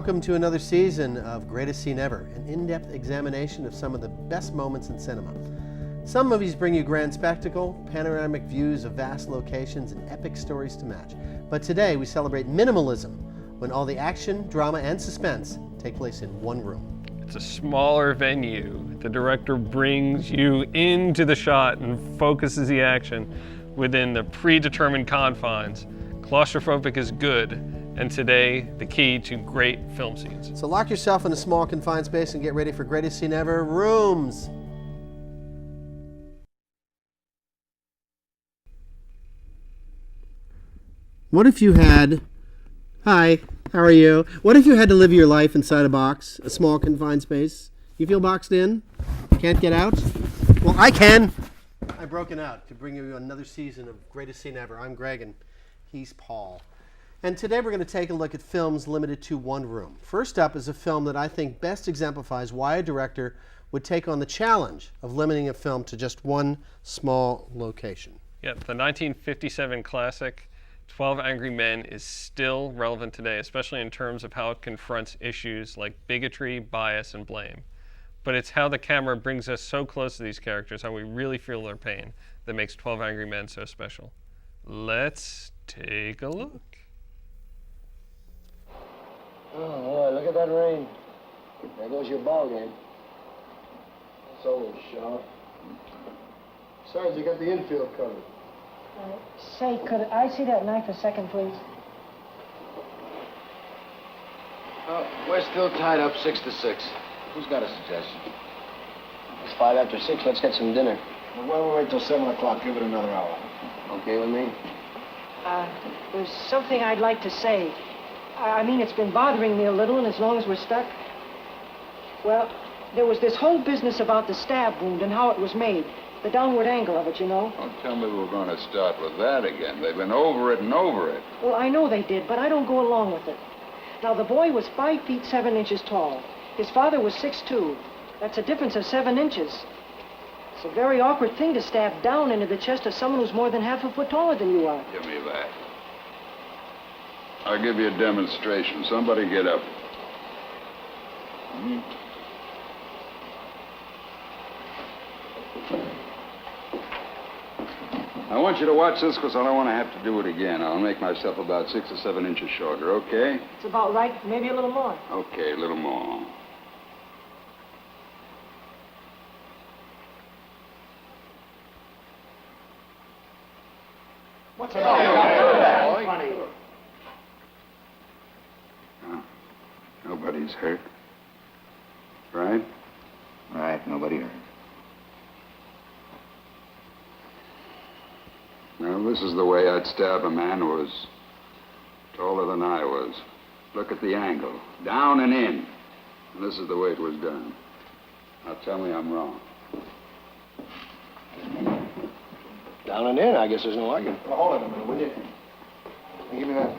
welcome to another season of Greatest Scene Ever, an in-depth examination of some of the best moments in cinema. Some movies bring you grand spectacle, panoramic views of vast locations, and epic stories to match. But today we celebrate minimalism, when all the action, drama, and suspense take place in one room. It's a smaller venue. The director brings you into the shot and focuses the action within the predetermined confines. Claustrophobic is good, and today, the key to great film scenes. So lock yourself in a small confined space and get ready for Greatest Scene Ever, Rooms. What if you had... Hi, how are you? What if you had to live your life inside a box, a small confined space? You feel boxed in? Can't get out? Well, I can. I've broken out to bring you another season of Greatest Scene Ever. I'm Greg and he's Paul. And today we're going to take a look at films limited to one room. First up is a film that I think best exemplifies why a director would take on the challenge of limiting a film to just one small location. Yep, the 1957 classic 12 Angry Men is still relevant today, especially in terms of how it confronts issues like bigotry, bias, and blame. But it's how the camera brings us so close to these characters, how we really feel their pain, that makes 12 Angry Men so special. Let's take a look. Oh, boy, look at that rain. There goes your ball game. So sharp. Besides, you got the infield covered. Say, could I see that knife a second, please? We're still tied up 6-6. Who's got a suggestion? It's 5 after 6. Let's get some dinner. Well, why don't we wait till 7 o'clock? Give it another hour. Okay with me? There's something I'd like to say. I mean, it's been bothering me a little, and as long as we're stuck... Well, there was this whole business about the stab wound and how it was made. The downward angle of it, you know. Don't tell me we're going to start with that again. They've been over it and over it. Well, I know they did, but I don't go along with it. Now, the boy was 5 feet 7 inches tall. His father was 6'2". That's a difference of 7 inches. It's a very awkward thing to stab down into the chest of someone who's more than half a foot taller than you are. Give me that. I'll give you a demonstration. Somebody get up. I want you to watch this because I don't want to have to do it again. I'll make myself about 6 or 7 inches shorter, okay? It's about right, maybe a little more. Okay, a little more. What's it all Funny. No, nobody's hurt. Right? Right, nobody hurt. Now, this is the way I'd stab a man who was taller than I was. Look at the angle. Down and in. And this is the way it was done. Now, tell me I'm wrong. Down and in, I guess there's no argument. Well, hold it a minute, will you? Give me that.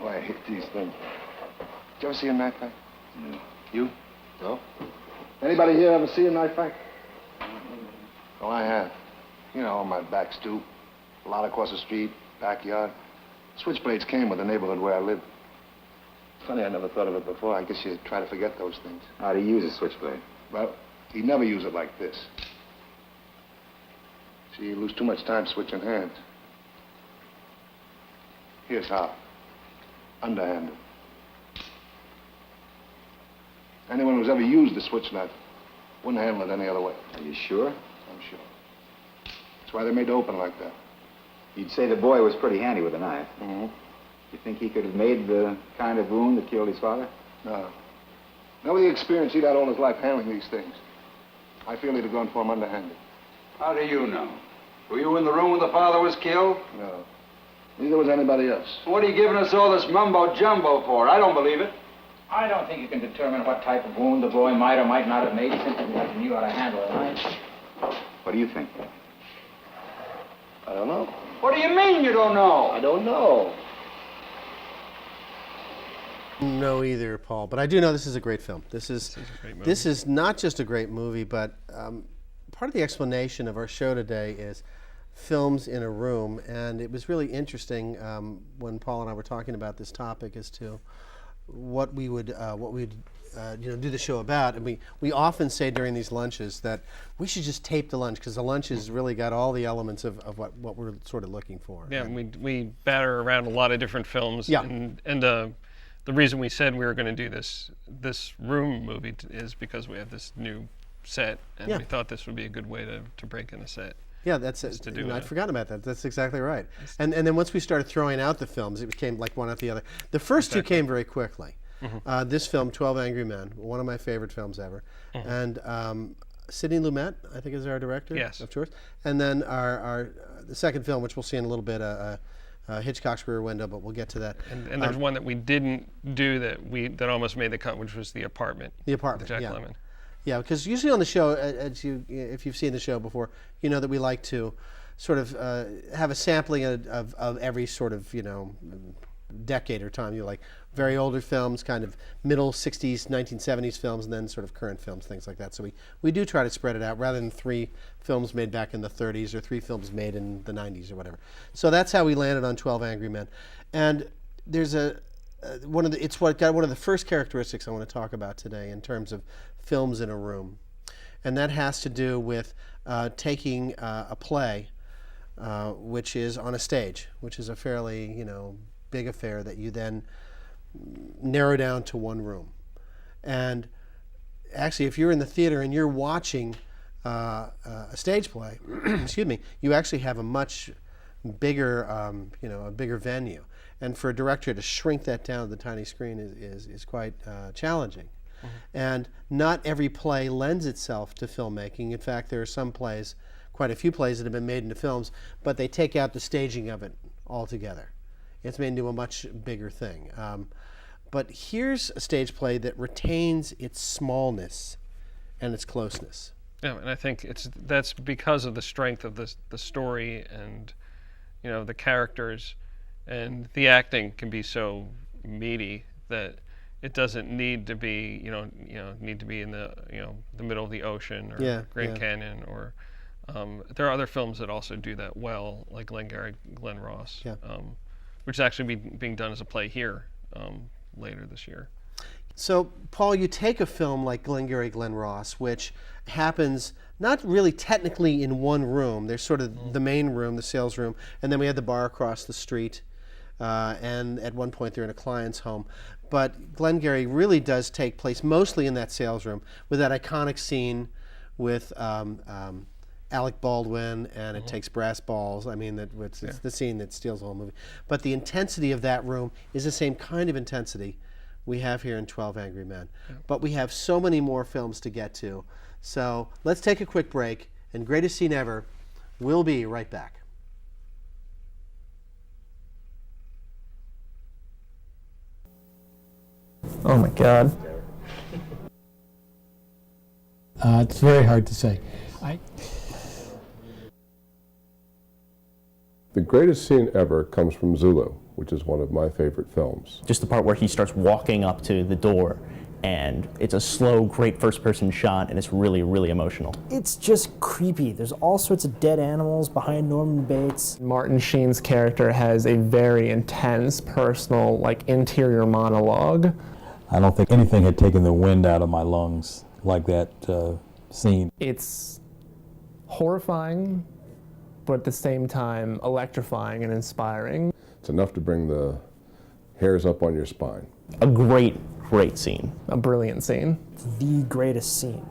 Oh, I hate these things. Did you ever see a knife fight? No. You? No? Anybody here ever see a knife fight? Oh, I have. You know, on my back stoop, a lot across the street, backyard. Switchblades came with the neighborhood where I lived. Funny, I never thought of it before. I guess you try to forget those things. How do you use a switchblade? Well, he'd never use it like this. See, you lose too much time switching hands. Here's how. Underhanded. Anyone who's ever used the switch knife wouldn't handle it any other way. Are you sure? I'm sure. That's why they made it open like that. You'd say the boy was pretty handy with a knife. Mm-hmm. You think he could have made the kind of wound that killed his father? No. Not with the experience he'd had all his life handling these things. I feel he'd have gone for him underhanded. How do you know? Were you in the room when the father was killed? No. Neither was anybody else. What are you giving us all this mumbo-jumbo for? I don't believe it. I don't think you can determine what type of wound the boy might or might not have made simply because he knew how to handle a knife. What do you think? I don't know. What do you mean you don't know? I don't know. No, either, Paul. But I do know this is a great film. This is a great movie. This is not just a great movie, but part of the explanation of our show today is films in a room, and it was really interesting when Paul and I were talking about this topic as to what we would do the show about. And we often say during these lunches that we should just tape the lunch, because the lunch has really got all the elements of what we're sort of looking for. Yeah, we batter around a lot of different films. Yeah. And the reason we said we were going to do this room movie is because we have this new set, and Yeah. we thought this would be a good way to break in a set. Yeah, that's it. to do I'd it. forgotten about that. That's exactly right. And then once we started throwing out the films, it became like one after the other. The first two came very quickly. This film, 12 Angry Men, one of my favorite films ever. And Sidney Lumet, I think, is our director. Yes. Of course. And then the second film, which we'll see in a little bit, Hitchcock's Rear Window, but we'll get to that. And there's one that we didn't do that almost made the cut, which was The Apartment. The Apartment, with Jack yeah. Lemmon. Yeah, because usually on the show, if you've seen the show before, you know that we like to sort of have a sampling of every sort of, decade or time. Like very older films, kind of middle 60s, 1970s films, and then sort of current films, things like that. So we do try to spread it out rather than 3 films made back in the 30s or 3 films made in the 90s or whatever. So that's how we landed on 12 Angry Men. And there's it's got one of the first characteristics I want to talk about today in terms of films in a room. And that has to do with taking a play, which is on a stage, which is a fairly, big affair that you then narrow down to one room. And actually, if you're in the theater and you're watching a stage play, excuse me, you actually have a much bigger, a bigger venue. And for a director to shrink that down to the tiny screen is quite challenging. And not every play lends itself to filmmaking. In fact, there are some plays, quite a few plays that have been made into films, but they take out the staging of it altogether. It's made into a much bigger thing. But here's a stage play that retains its smallness and its closeness. Yeah, and I think that's because of the strength of the story and the characters, and the acting can be so meaty that it doesn't need to be need to be in the the middle of the ocean or Grand Canyon, or there are other films that also do that well, like Glengarry Glen Ross, which is actually being done as a play here later this year. So, Paul, you take a film like Glengarry Glen Ross, which happens not really technically in one room. There's sort of the main room, the sales room, and then we had the bar across the street, and at one point they're in a client's home. But Glengarry really does take place mostly in that sales room, with that iconic scene with Alec Baldwin, and it takes brass balls. I mean, it's the scene that steals the whole movie. But the intensity of that room is the same kind of intensity we have here in 12 Angry Men. But we have so many more films to get to. So let's take a quick break, and Greatest Scene Ever will be right back. Oh my God. It's very hard to say. The greatest scene ever comes from Zulu, which is one of my favorite films. Just the part where he starts walking up to the door, and it's a slow, great first-person shot, and it's really, really emotional. It's just creepy. There's all sorts of dead animals behind Norman Bates. Martin Sheen's character has a very intense, personal, interior monologue. I don't think anything had taken the wind out of my lungs like that scene. It's horrifying, but at the same time electrifying and inspiring. It's enough to bring the hairs up on your spine. A great, great scene. A brilliant scene. The greatest scene.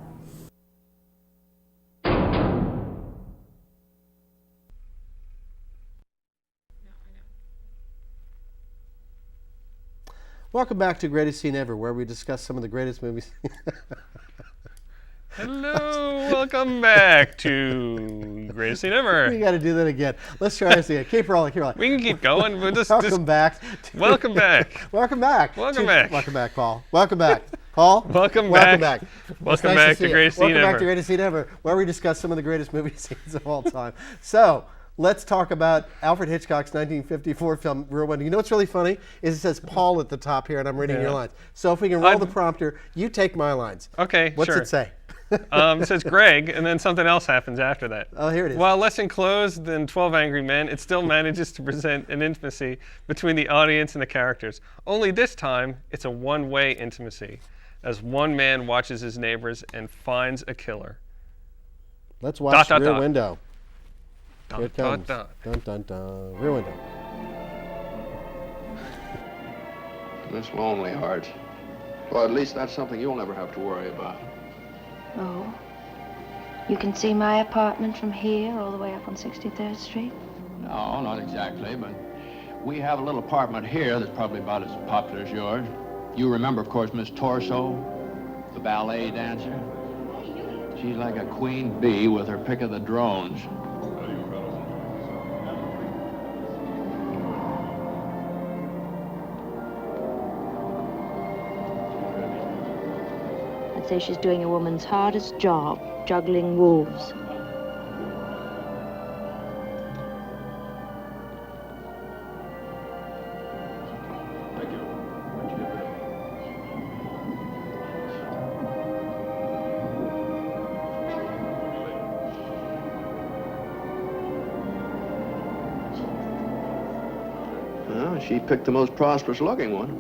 Welcome back to Greatest Scene Ever, where we discuss some of the greatest movies. Hello, welcome back to Greatest Scene Ever. We got to do that again. Let's try this again. Keep rolling, keep rolling. We can keep going. We'll Welcome back. Welcome back. Welcome back. Welcome back. Welcome back, Paul. Welcome back. Paul. Welcome back. back. It's Welcome nice back to Greatest Scene Welcome Ever. back to Greatest Scene Ever, where we discuss some of the greatest movie scenes of all time. So, let's talk about Alfred Hitchcock's 1954 film, Rear Window. You know what's really funny? Is it says Paul at the top here, and I'm reading your lines. So if we can roll the prompter, you take my lines. Okay, What's sure. it say? It says Greg, and then something else happens after that. Oh, here it is. While less enclosed than 12 Angry Men, it still manages to present an intimacy between the audience and the characters. Only this time, it's a one-way intimacy, as one man watches his neighbors and finds a killer. Let's watch Dot, Rear dot. Window. Dun, Here it dun, comes. dun. Dun, dun, dun. Rear Window. Miss Lonely Hearts. Well, at least that's something you'll never have to worry about. Oh. You can see my apartment from here all the way up on 63rd Street? No, not exactly, but we have a little apartment here that's probably about as popular as yours. You remember, of course, Miss Torso, the ballet dancer? She's like a queen bee with her pick of the drones. I'd say she's doing a woman's hardest job, juggling wolves. Well, she picked the most prosperous looking one.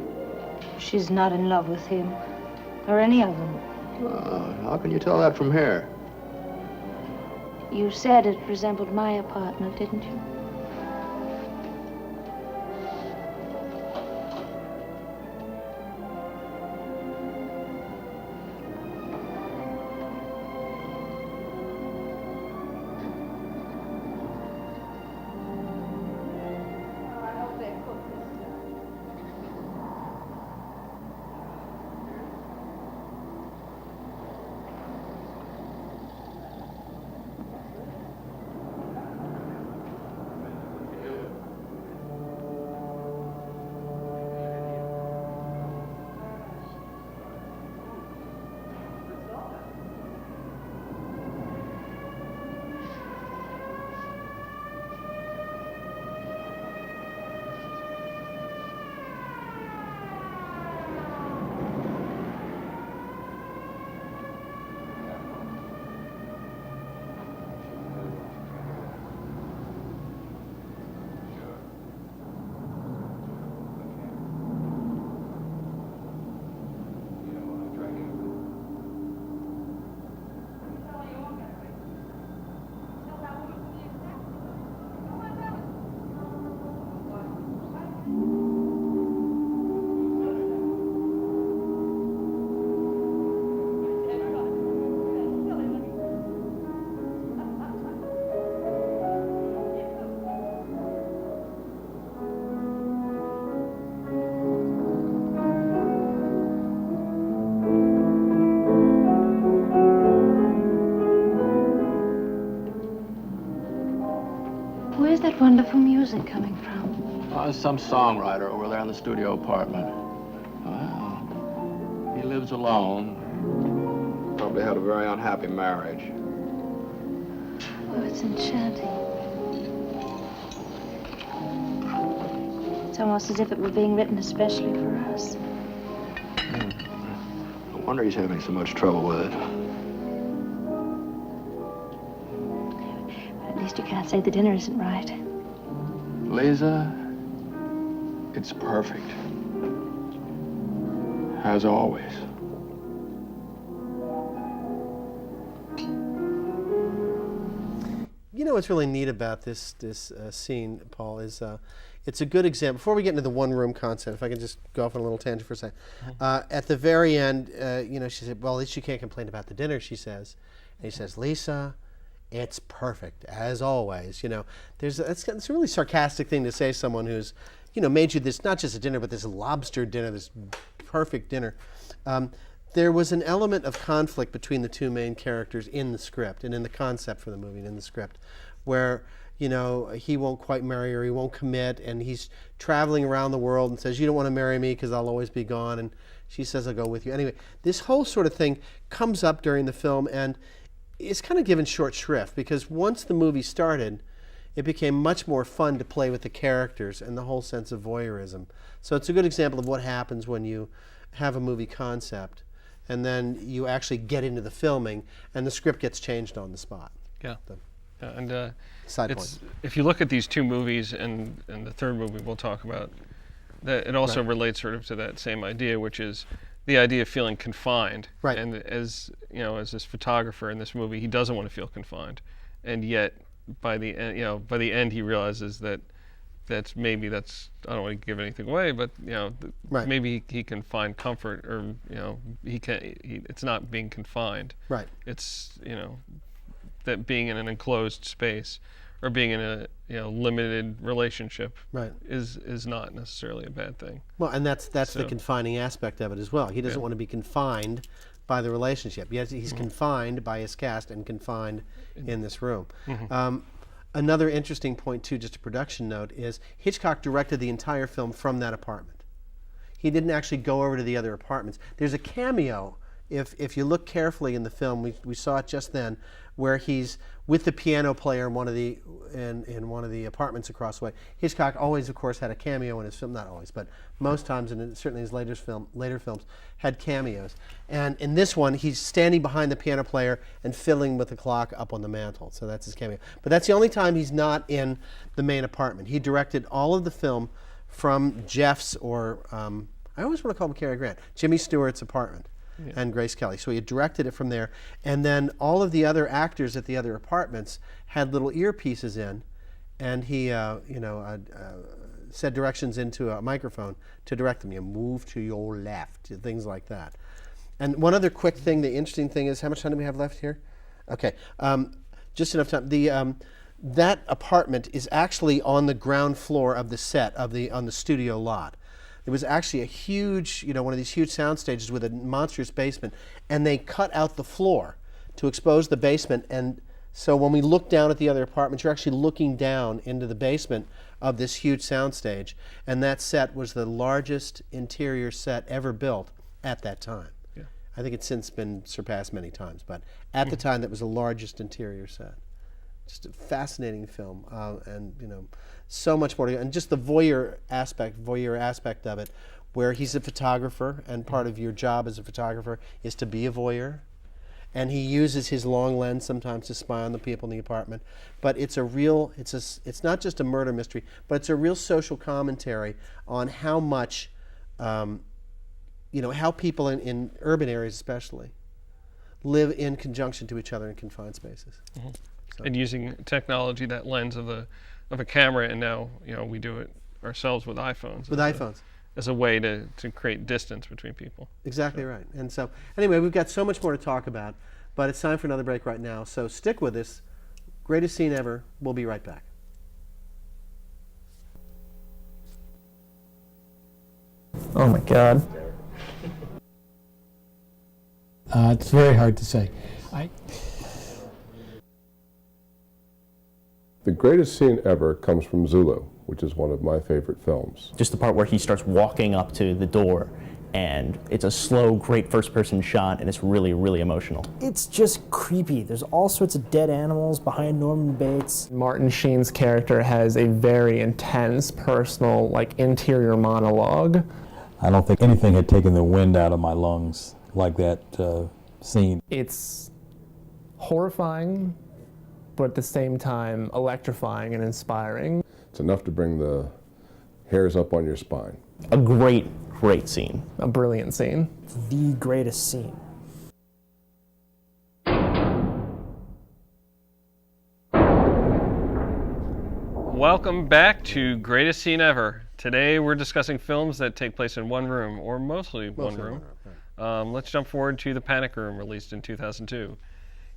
She's not in love with him, or any of them. How can you tell that from here? You said it resembled my apartment, didn't you? Where's that wonderful music coming from? Oh, some songwriter over there in the studio apartment. Well, he lives alone. Probably had a very unhappy marriage. Oh, it's enchanting. It's almost as if it were being written especially for us. No wonder he's having so much trouble with it. At least you can't say the dinner isn't right. Lisa, it's perfect. As always. You know what's really neat about this scene, Paul, is it's a good example. Before we get into the one-room concept, if I can just go off on a little tangent for a second. At the very end, you know, she said, well, at least you can't complain about the dinner, she says. And he says, Lisa, it's perfect, as always. You know, it's a really sarcastic thing to say to someone who's, you know, made you this, not just a dinner, but this lobster dinner, this perfect dinner. There was an element of conflict between the two main characters in the script and in the concept for the movie and in the script, where, you know, he won't quite marry her, he won't commit, and he's traveling around the world and says, you don't want to marry me because I'll always be gone, and she says, I'll go with you. Anyway, this whole sort of thing comes up during the film, and it's kind of given short shrift, because once the movie started, it became much more fun to play with the characters and the whole sense of voyeurism. So it's a good example of what happens when you have a movie concept. and then you actually get into the filming, and the script gets changed on the spot. Yeah. And Side it's, point. if you look at these two movies and the third movie we'll talk about, that it also relates sort of to that same idea, which is the idea of feeling confined. Right. And as you know, as this photographer in this movie, he doesn't want to feel confined, and yet by the end, he realizes that I don't want to give anything away, but maybe he can find comfort, or it's not being confined. Right. It's that being in an enclosed space or being in a limited relationship is not necessarily a bad thing. Well, and that's the confining aspect of it as well. He doesn't want to be confined by the relationship. Yet he's confined by his cast and confined in this room. Another interesting point too, just a production note, is Hitchcock directed the entire film from that apartment. He didn't actually go over to the other apartments. There's a cameo, if you look carefully in the film, we saw it just then, where he's with the piano player in one of the apartments across the way. Hitchcock always, of course, had a cameo in his film. Not always, but most times, and certainly his later films, had cameos. And in this one, he's standing behind the piano player and fiddling with the clock up on the mantle. So that's his cameo. But that's the only time he's not in the main apartment. He directed all of the film from Jeff's, or I always want to call him Cary Grant, Jimmy Stewart's apartment. And Grace Kelly. So he directed it from there. And then all of the other actors at the other apartments had little earpieces in, and he said directions into a microphone to direct them. You move to your left, things like that. And one other quick thing, the interesting thing is, how much time do we have left here? Okay, just enough time. That apartment is actually on the ground floor of the set on the studio lot. It was actually a huge, one of these huge sound stages with a monstrous basement, and they cut out the floor to expose the basement. And so when we look down at the other apartments, you're actually looking down into the basement of this huge sound stage. And that set was the largest interior set ever built at that time. Yeah. I think it's since been surpassed many times, but at the time, that was the largest interior set. Just a fascinating film, and so much more to go. And just the voyeur aspect of it, where he's a photographer, and part of your job as a photographer is to be a voyeur. And he uses his long lens sometimes to spy on the people in the apartment. But it's not just a murder mystery, but it's a real social commentary on how much, how people in urban areas especially live in conjunction to each other in confined spaces. Mm-hmm. And using technology, that lens of a camera, and now we do it ourselves with iPhones. As a way to create distance between people. Exactly right. And so anyway, we've got so much more to talk about, but it's time for another break right now. So stick with us. Greatest scene ever. We'll be right back. Oh my God. It's very hard to say. The greatest scene ever comes from Zulu, which is one of my favorite films. Just the part where he starts walking up to the door, and it's a slow, great first-person shot, and it's really, really emotional. It's just creepy. There's all sorts of dead animals behind Norman Bates. Martin Sheen's character has a very intense, personal, interior monologue. I don't think anything had taken the wind out of my lungs like that scene. It's horrifying, but at the same time electrifying and inspiring. It's enough to bring the hairs up on your spine. A great, great scene. A brilliant scene. The greatest scene. Welcome back to Greatest Scene Ever. Today we're discussing films that take place in one room, or mostly one room. Let's jump forward to The Panic Room, released in 2002.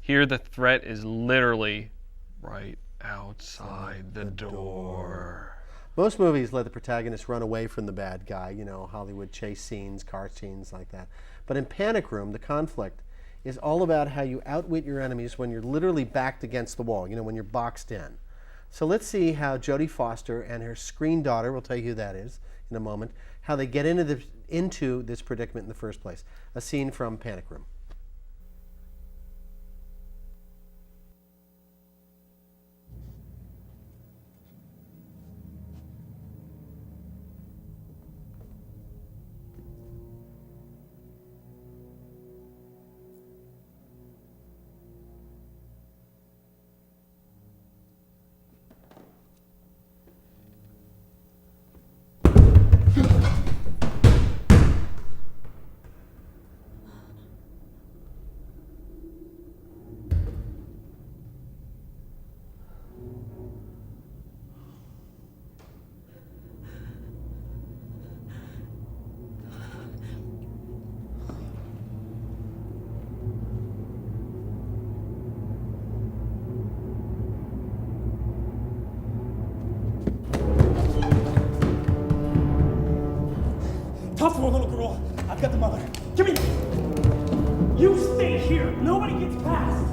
Here the threat is literally right outside the door. Most movies let the protagonist run away from the bad guy, Hollywood chase scenes, car scenes like that. But in Panic Room, the conflict is all about how you outwit your enemies when you're literally backed against the wall, when you're boxed in. So let's see how Jodie Foster and her screen daughter, we'll tell you who that is in a moment, how they get into this predicament in the first place. A scene from Panic Room. Tough for a little girl. I've got the mother. Give me. You stay here. Nobody gets past.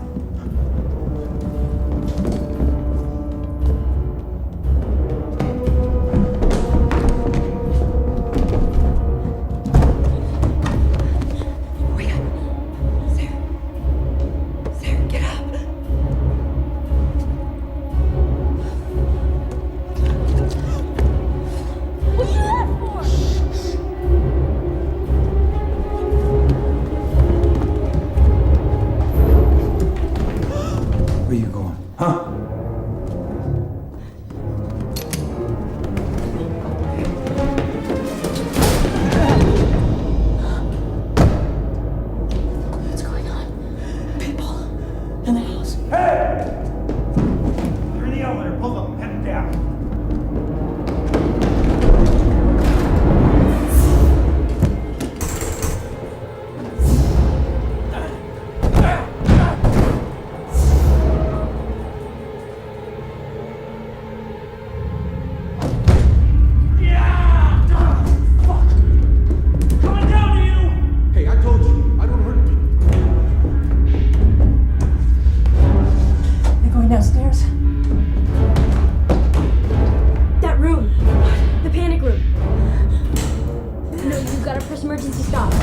Where you going? Huh? What's going on? People in the house. Hey! You're in the elevator. Both of them heading down. They're going downstairs. That room. The panic room. No, you gotta press emergency stop.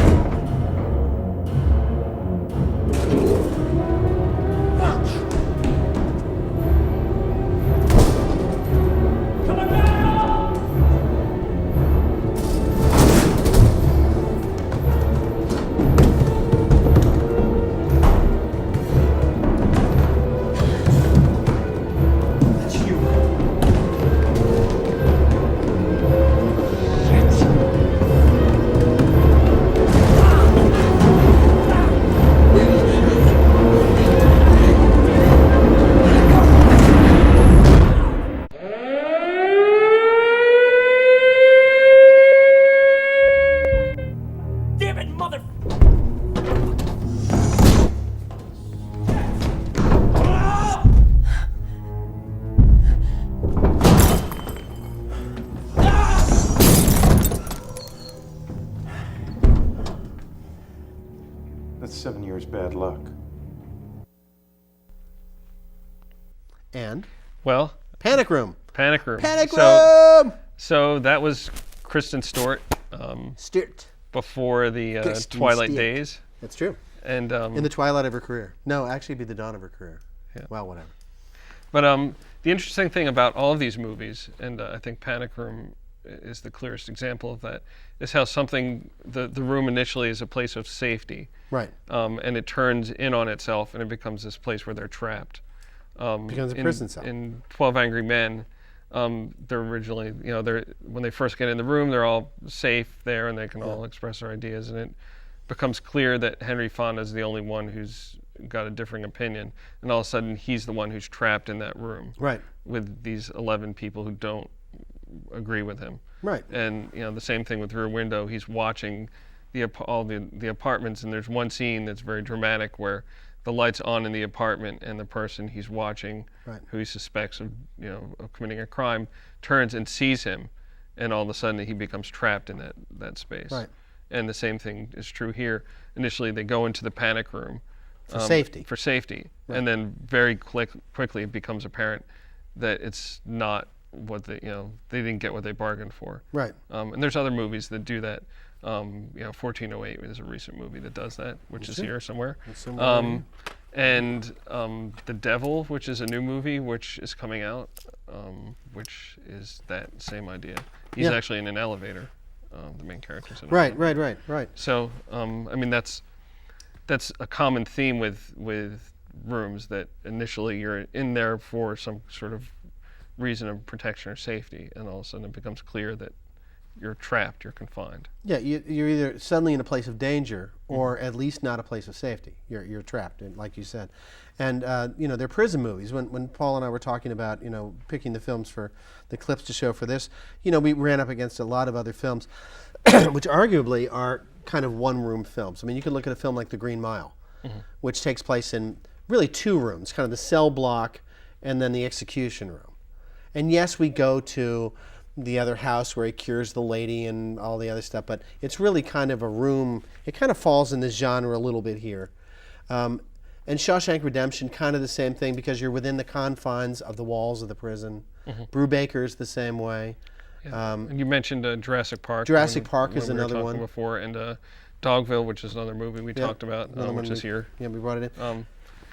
Damn it, mother... That's 7 years bad luck. And? Well, Panic Room. Panic Room. Panic So- Room! So that was Kristen Stewart. Stewart. Before the Kristen Twilight Stewart. days. That's true. And in the twilight of her career. No, actually, it'd be the dawn of her career. Yeah. Well, whatever. But the interesting thing about all of these movies, and I think Panic Room is the clearest example of that, is how something, the room initially is a place of safety. Right. And it turns in on itself and it becomes this place where they're trapped. Becomes a prison cell. In 12 Angry Men, they're originally, when they first get in the room, they're all safe there and they can all express their ideas. And it becomes clear that Henry Fonda is the only one who's got a differing opinion. And all of a sudden, he's the one who's trapped in that room. Right. With these 11 people who don't agree with him. Right. And the same thing with Rear Window. He's watching all the apartments, and there's one scene that's very dramatic where the light's on in the apartment, and the person he's watching, Right. who he suspects of committing a crime, turns and sees him, and all of a sudden he becomes trapped in that space. Right. And the same thing is true here. Initially, they go into the panic room For safety. For safety, Right. and then very quickly it becomes apparent that it's not what they didn't get what they bargained for. Right. And there's other movies that do that. 1408 is a recent movie that does that, which is it? here somewhere. It's somewhere. And The Devil, which is a new movie which is coming out, which is that same idea. He's Yeah. actually in an elevator. The main character's in an Right, elevator. right. So, I mean, that's a common theme with rooms, that initially you're in there for some sort of reason of protection or safety, and all of a sudden it becomes clear that you're trapped, you're confined. Yeah, you're either suddenly in a place of danger or at least not a place of safety. You're trapped, like you said. And they're prison movies. When Paul and I were talking about picking the films for the clips to show for this, we ran up against a lot of other films, which arguably are kind of one-room films. I mean, you could look at a film like The Green Mile, which takes place in really two rooms, kind of the cell block and then the execution room. And yes, we go to the other house where he cures the lady and all the other stuff. But it's really kind of a room. It kind of falls in this genre a little bit here. And Shawshank Redemption, kind of the same thing because you're within the confines of the walls of the prison. Brubaker's the same way. And you mentioned Jurassic Park. Jurassic Park is when we were another talking one. Before, and Dogville, which is another movie we Yeah, talked about, another one which is here. Yeah, we brought it in.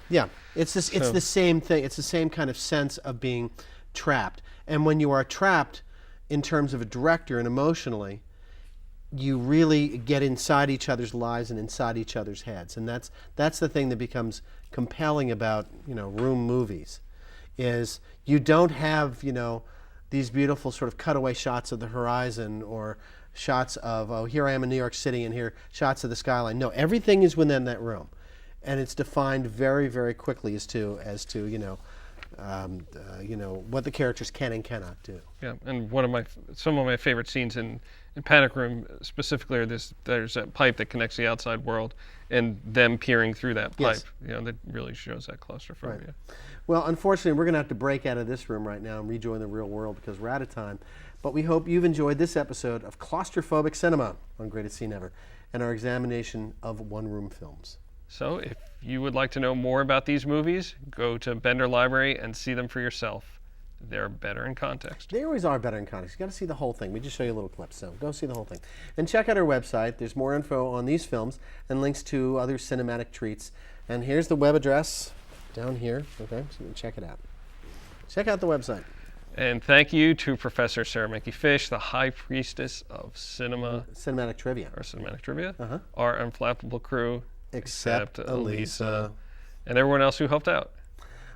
Yeah, it's this. It's the same thing. It's the same kind of sense of being trapped. And when you are trapped, in terms of a director and emotionally, you really get inside each other's lives and inside each other's heads. And that's the thing that becomes compelling about room movies, is you don't have these beautiful sort of cutaway shots of the horizon or shots of here I am in New York City and here shots of the skyline. No, everything is within that room. And it's defined very, very quickly as to what the characters can and cannot do. Yeah, and some of my favorite scenes in Panic Room specifically are there's that pipe that connects the outside world and them peering through that pipe. Yes. That really shows that claustrophobia. Right. Well, unfortunately, we're going to have to break out of this room right now and rejoin the real world because we're out of time. But we hope you've enjoyed this episode of Claustrophobic Cinema on Greatest Scene Ever and our examination of one-room films. So if you would like to know more about these movies, go to Bender Library and see them for yourself. They're better in context. They always are better in context. You got to see the whole thing. We just show you a little clip, so go see the whole thing. And check out our website. There's more info on these films and links to other cinematic treats. And here's the web address down here. Okay, so you can check it out. Check out the website. And thank you to Professor Sarah Menke-Fish, the high priestess of cinematic trivia. Or cinematic trivia. Our unflappable crew. Except Elisa. And everyone else who helped out.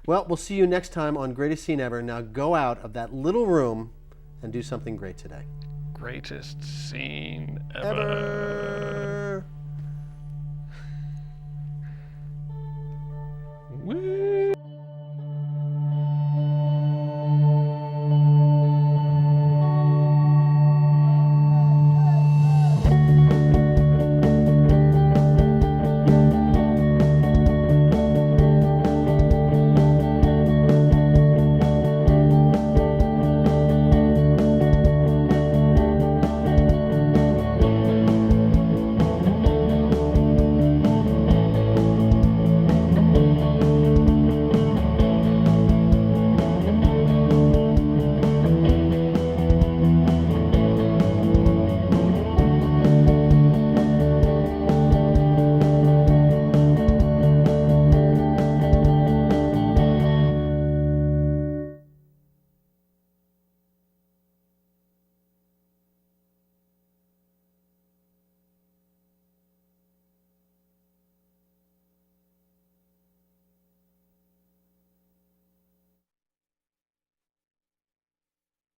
Well, we'll see you next time on Greatest Scene Ever. Now go out of that little room and do something great today. Greatest scene ever.